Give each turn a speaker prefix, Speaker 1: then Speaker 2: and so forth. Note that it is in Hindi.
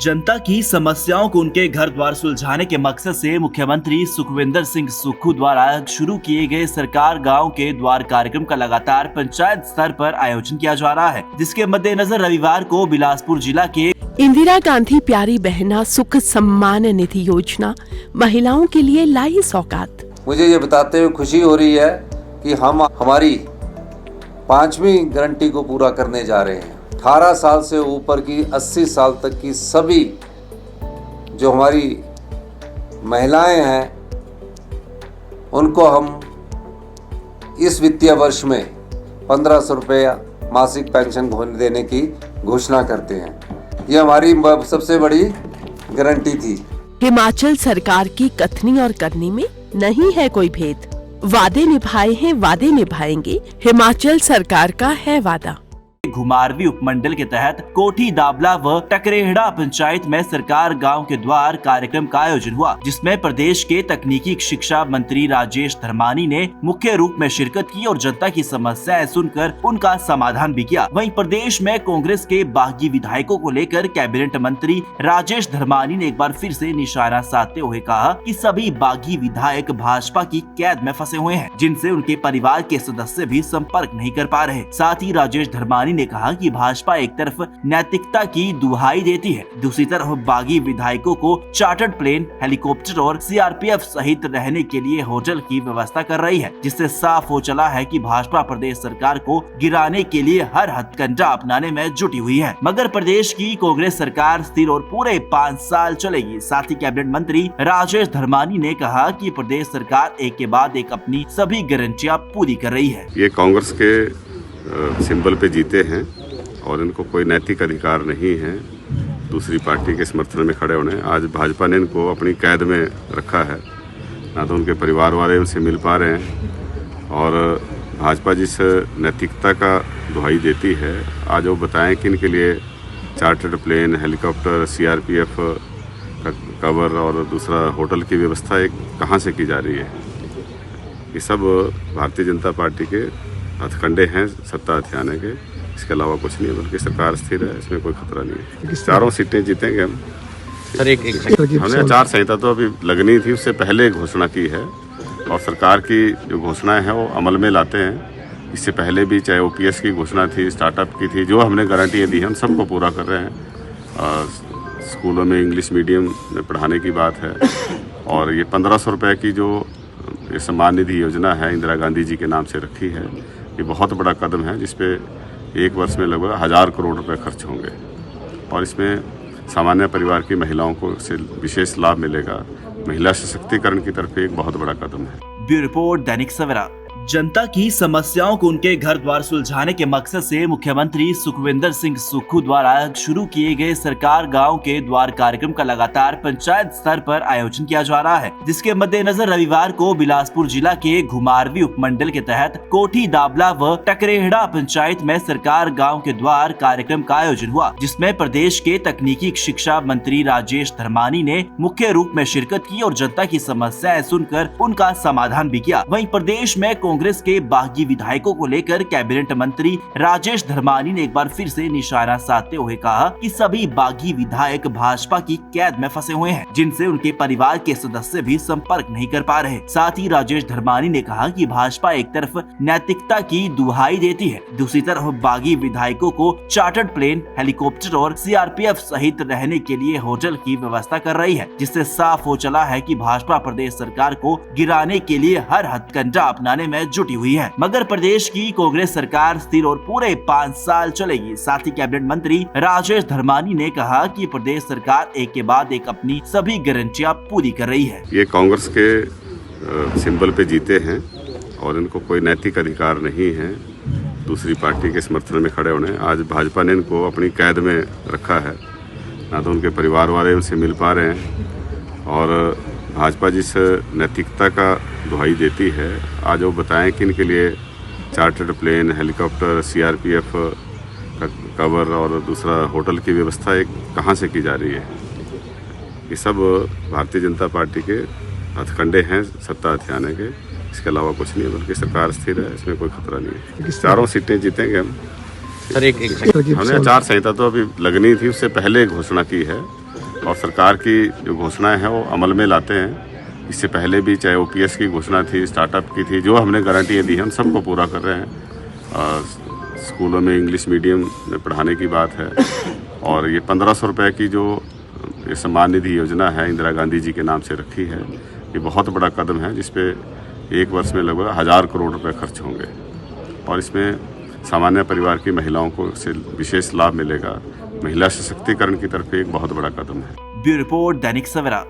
Speaker 1: जनता की समस्याओं को उनके घर द्वार सुलझाने के मकसद से मुख्यमंत्री सुखविंदर सिंह सुक्खू द्वारा शुरू किए गए सरकार गांव के द्वार कार्यक्रम का लगातार पंचायत स्तर पर आयोजन किया जा रहा है, जिसके मद्देनजर रविवार को बिलासपुर जिला के
Speaker 2: इंदिरा गांधी प्यारी बहना सुख सम्मान निधि योजना महिलाओं के लिए लाई सौगात।
Speaker 3: मुझे ये बताते हुए खुशी हो रही है कि हम हमारी 5वीं गारंटी को पूरा करने जा रहे हैं। 18 साल से ऊपर की 80 साल तक की सभी जो हमारी महिलाएं हैं उनको हम इस वित्तीय वर्ष में 1500 रुपया मासिक पेंशन देने की घोषणा करते हैं। ये हमारी सबसे बड़ी गारंटी थी।
Speaker 2: हिमाचल सरकार की कथनी और करनी में नहीं है कोई भेद। वादे निभाए हैं, वादे निभाएंगे, हिमाचल सरकार का है वादा।
Speaker 1: घुमारवी उपमंडल के तहत कोठी दाबला व टकरेहड़ा पंचायत में सरकार गांव के द्वार कार्यक्रम का आयोजन हुआ, जिसमें प्रदेश के तकनीकी शिक्षा मंत्री राजेश धर्मानी ने मुख्य रूप में शिरकत की और जनता की समस्याएं सुनकर उनका समाधान भी किया। वहीं प्रदेश में कांग्रेस के बागी विधायकों को लेकर कैबिनेट मंत्री राजेश धर्मानी ने एक बार फिर से निशाना साधते हुए कहा कि सभी बागी विधायक भाजपा की कैद में फंसे हुए हैं, जिनसे उनके परिवार के सदस्य भी संपर्क नहीं कर पा रहे। साथ ही राजेश धर्मानी ने कहा कि भाजपा एक तरफ नैतिकता की दुहाई देती है, दूसरी तरफ बागी विधायकों को चार्टर्ड प्लेन, हेलीकॉप्टर और सीआरपीएफ सहित रहने के लिए होटल की व्यवस्था कर रही है, जिससे साफ हो चला है कि भाजपा प्रदेश सरकार को गिराने के लिए हर हथकंडा अपनाने में जुटी हुई है। मगर प्रदेश की कांग्रेस सरकार स्थिर और पूरे 5 साल चलेगी। साथ ही कैबिनेट मंत्री राजेश धर्मानी ने कहा कि प्रदेश सरकार एक के बाद एक अपनी सभी गारंटियां पूरी कर रही है।
Speaker 4: ये कांग्रेस के सिंबल पे जीते हैं और इनको कोई नैतिक अधिकार नहीं है दूसरी पार्टी के समर्थन में खड़े होने। आज भाजपा ने इनको अपनी कैद में रखा है, ना तो उनके परिवार वाले उनसे मिल पा रहे हैं और भाजपा जिस नैतिकता का दुहाई देती है, आज वो बताएं कि इनके लिए चार्टर्ड प्लेन, हेलीकॉप्टर, सीआरपीएफ का कवर और दूसरा होटल की व्यवस्था एक कहाँ से की जा रही है। ये सब भारतीय जनता पार्टी के हथकंडे हैं सत्ता हथियाने के, इसके अलावा कुछ नहीं है। बल्कि सरकार स्थिर है, इसमें कोई खतरा नहीं है। 4 सीटें जीतेंगे हम।
Speaker 5: सर
Speaker 4: हमने आचार संहिता तो अभी लगनी थी, उससे पहले घोषणा की है और सरकार की जो घोषणाएं हैं वो अमल में लाते हैं। इससे पहले भी चाहे ओपीएस की घोषणा थी, स्टार्टअप की थी, जो हमने गारंटियाँ दी हैं हम सबको पूरा कर रहे हैं। स्कूलों में इंग्लिश मीडियम में पढ़ाने की बात है और ये 1500 रुपये की जो ये सम्मान निधि योजना है इंदिरा गांधी जी के नाम से रखी है, ये बहुत बड़ा कदम है जिसपे एक वर्ष में लगभग 1000 करोड़ रुपए खर्च होंगे और इसमें सामान्य परिवार की महिलाओं को इससे विशेष लाभ मिलेगा। महिला सशक्तिकरण की तरफ एक बहुत बड़ा कदम है।
Speaker 1: Bureau report, Dainik Savera. जनता की समस्याओं को उनके घर द्वार सुलझाने के मकसद से मुख्यमंत्री सुखविंदर सिंह सुक्खू द्वारा शुरू किए गए सरकार गांव के द्वार कार्यक्रम का लगातार पंचायत स्तर पर आयोजन किया जा रहा है, जिसके मद्देनजर रविवार को बिलासपुर जिला के घुमारवी उपमंडल के तहत कोठी दाबला व टकरेहड़ा पंचायत में सरकार गाँव के द्वार कार्यक्रम का आयोजन हुआ, जिसमें प्रदेश के तकनीकी शिक्षा मंत्री राजेश धर्मानी ने मुख्य रूप में शिरकत की और जनता की समस्याएं सुनकर उनका समाधान भी किया। वहीं प्रदेश में कांग्रेस के बागी विधायकों को लेकर कैबिनेट मंत्री राजेश धर्मानी ने एक बार फिर से निशाना साधते हुए कहा कि सभी बागी विधायक भाजपा की कैद में फंसे हुए हैं, जिनसे उनके परिवार के सदस्य भी संपर्क नहीं कर पा रहे। साथ ही राजेश धर्मानी ने कहा कि भाजपा एक तरफ नैतिकता की दुहाई देती है, दूसरी तरफ बागी विधायकों को चार्टर्ड प्लेन, हेलीकॉप्टर और सीआरपीएफ सहित रहने के लिए होटल की व्यवस्था कर रही है, जिससे साफ हो चला है कि भाजपा प्रदेश सरकार को गिराने के लिए हर हथकंडा अपनाने में जुटी हुई है। मगर प्रदेश की कांग्रेस सरकार स्थिर और पूरे 5 साल चलेगी। साथ ही कैबिनेट मंत्री राजेश धर्मानी ने कहा कि प्रदेश सरकार एक के बाद एक अपनी सभी गारंटियां पूरी कर रही है।
Speaker 4: ये कांग्रेस के सिंबल पे जीते हैं और इनको कोई नैतिक अधिकार नहीं है दूसरी पार्टी के समर्थन में खड़े होने। आज भाजपा ने इनको अपनी कैद में रखा है, ना तो उनके परिवार वाले उनसे मिल पा रहे हैं और भाजपा जिस नैतिकता का दुहाई देती है, आज वो बताएं कि इनके लिए चार्टर्ड प्लेन, हेलीकॉप्टर, सीआरपीएफ का कवर और दूसरा होटल की व्यवस्था एक कहाँ से की जा रही है। ये सब भारतीय जनता पार्टी के हथकंडे हैं सत्ता हथियाने के, इसके अलावा कुछ नहीं है। बल्कि सरकार स्थिर है, इसमें कोई खतरा नहीं है। 4 सीटें जीतेंगे हम।
Speaker 5: सर हमने
Speaker 4: आचार संहिता तो अभी लगनी थी, उससे पहले घोषणा की है और सरकार की जो घोषणाएं हैं वो अमल में लाते हैं। इससे पहले भी चाहे OPS की घोषणा थी, स्टार्टअप की थी, जो हमने गारंटियाँ दी हैं उन सबको पूरा कर रहे हैं। स्कूलों में इंग्लिश मीडियम में पढ़ाने की बात है, और ये 1500 रुपये की जो ये सम्मान निधि योजना है इंदिरा गांधी जी के नाम से रखी है, ये बहुत बड़ा कदम है जिसपे एक वर्ष में लगभग 1000 करोड़ रुपए खर्च होंगे, और इसमें सामान्य परिवार की महिलाओं को इससे विशेष लाभ मिलेगा। महिला सशक्तिकरण की तरफ एक बहुत बड़ा कदम है।
Speaker 1: Bureau report, Dainik Savera.